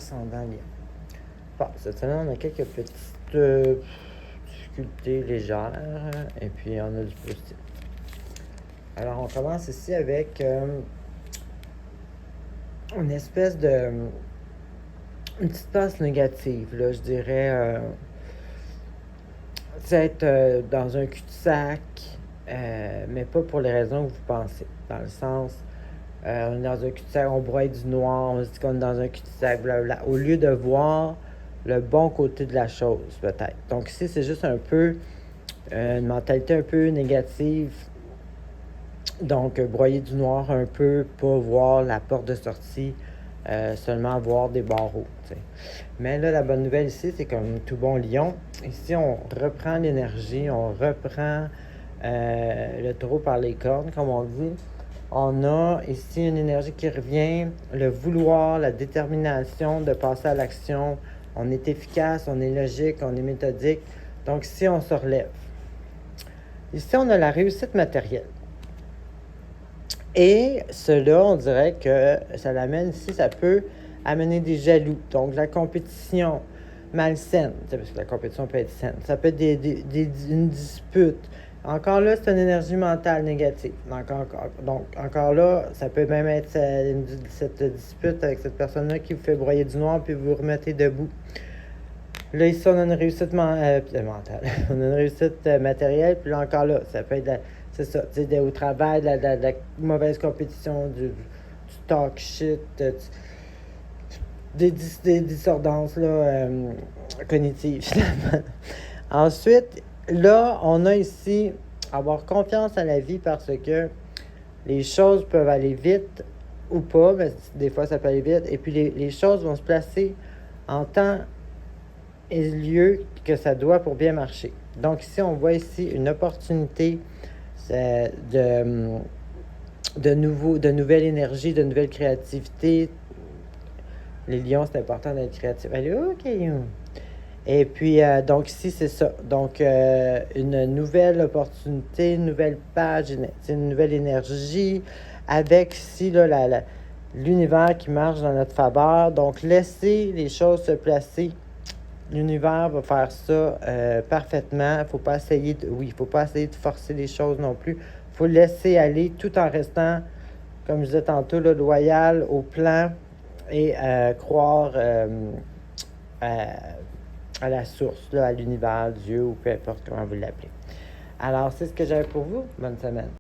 ascendant Lion. Bon, cette semaine, on a quelques petites difficultés légères et puis on a du positif. Alors, on commence ici avec une espèce de... une petite passe négative, là, je dirais. C'est être dans un cul-de-sac, mais pas pour les raisons que vous pensez. Dans le sens, on est dans un cul-de-sac, on broie du noir, on se dit qu'on est dans un cul-de-sac, blablabla, au lieu de voir le bon côté de la chose, peut-être. Donc ici, c'est juste un peu une mentalité un peu négative. Donc, broyer du noir un peu, pas voir la porte de sortie, seulement voir des barreaux, t'sais. Mais là, la bonne nouvelle ici, c'est comme tout bon lion. Ici, on reprend l'énergie, on reprend le taureau par les cornes, comme on dit. On a ici une énergie qui revient, le vouloir, la détermination de passer à l'action. On est efficace, on est logique, on est méthodique. Donc ici, on se relève. Ici, on a la réussite matérielle. Et cela, on dirait que ça l'amène ici, ça peut amener des jaloux. Donc, la compétition malsaine, parce que la compétition peut être saine. Ça peut être une dispute. Encore là, c'est une énergie mentale négative. Donc, encore là, ça peut même être cette dispute avec cette personne-là qui vous fait broyer du noir puis vous remettez debout. Là, ici, on a une réussite mentale. On a une réussite matérielle. Puis là, encore là, ça peut être... c'est ça, tu sais, au travail, de la mauvaise compétition, du talk shit, des discordances là, cognitives, finalement. Ensuite, là, on a ici avoir confiance à la vie parce que les choses peuvent aller vite ou pas, mais des fois, ça peut aller vite. Et puis, les choses vont se placer en temps et lieu que ça doit pour bien marcher. Donc, ici, on voit ici une opportunité de nouvelle énergie, de nouvelle créativité. Les lions, c'est important d'être créatif. Allez, OK. Et puis, donc ici, c'est ça. Donc, une nouvelle opportunité, une nouvelle page, une nouvelle énergie, avec ici là, l'univers qui marche dans notre faveur. Donc, laissez les choses se placer. L'univers va faire ça parfaitement. Il ne faut pas essayer de forcer les choses non plus. Il faut laisser aller tout en restant, comme je disais tantôt, là, loyal au plan et croire à la source, là, à l'univers, Dieu ou peu importe comment vous l'appelez. Alors, c'est ce que j'avais pour vous. Bonne semaine.